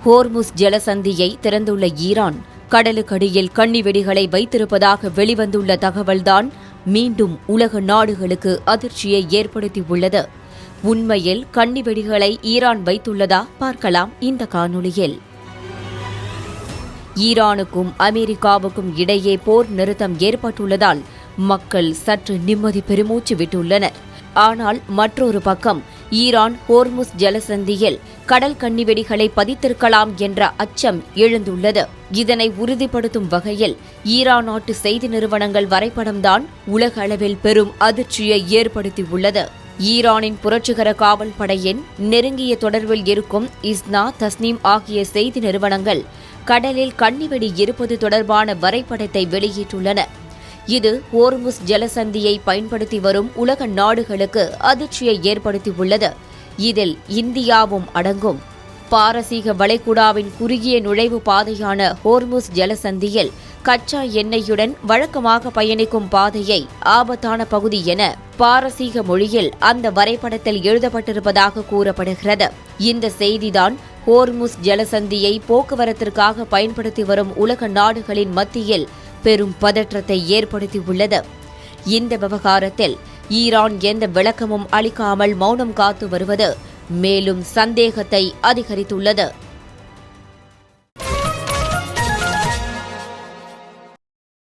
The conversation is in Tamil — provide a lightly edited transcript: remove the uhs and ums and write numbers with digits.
ஹோர்முஸ் ஜலசந்தியை திறந்துள்ள ஈரான் கடலுக்கடியில் கண்ணி வெடிகளை வைத்திருப்பதாக வெளிவந்துள்ள தகவல்தான் மீண்டும் உலக நாடுகளுக்கு அதிர்ச்சியை ஏற்படுத்தியுள்ளது. உண்மையில் கண்ணி வெடிகளை ஈரான் வைத்துள்ளதா பார்க்கலாம் இந்த காணொளியில். ஈரானுக்கும் அமெரிக்காவுக்கும் இடையே போர் நிறுத்தம் ஏற்பட்டுள்ளதால் மக்கள் சற்று நிம்மதி பெருமூச்சு விட்டுள்ளனர். ஆனால் மற்றொரு பக்கம் ஈரான் ஹோர்முஸ் ஜலசந்தியில் கடல் கன்னிவெடிகளை பதித்திருக்கலாம் என்ற அச்சம் எழுந்துள்ளது. இதனை உறுதிப்படுத்தும் வகையில் ஈரான் நாட்டு செய்தி நிறுவனங்கள் வரைபடம்தான் உலக அளவில் பெரும் அதிர்ச்சியை ஏற்படுத்தியுள்ளது. ஈரானின் புரட்சிகர காவல் படையின் நெருங்கிய தொடர்பில் இருக்கும் இஸ்னா, தஸ்னீம் ஆகிய செய்தி நிறுவனங்கள் கடலில் கன்னிவெடி இருப்பது தொடர்பான வரைபடத்தை வெளியிட்டுள்ளன. இது ஹோர்முஸ் ஜலசந்தியை பயன்படுத்தி வரும் உலக நாடுகளுக்கு அதிர்ச்சியை ஏற்படுத்தியுள்ளது. இதில் இந்தியாவும் அடங்கும். பாரசீக வளைகுடாவின் குறுகிய நுழைவு பாதையான ஹோர்முஸ் ஜலசந்தியில் கச்சா எண்ணெயுடன் வழக்கமாக பயணிக்கும் பாதையை ஆபத்தான பகுதி என பாரசீக மொழியில் அந்த வரைபடத்தில் எழுதப்பட்டிருப்பதாக கூறப்படுகிறது. இந்த செய்திதான் ஹோர்முஸ் ஜலசந்தியை போக்குவரத்திற்காக பயன்படுத்தி வரும் உலக நாடுகளின் மத்தியில் பெரும் பதற்றத்தை ஏற்படுத்தியுள்ளது. இந்த விவகாரத்தில் ஈரான் எந்த விளக்கமும் அளிக்காமல் மௌனம் காத்து வருவது மேலும் சந்தேகத்தை அதிகரித்துள்ளது.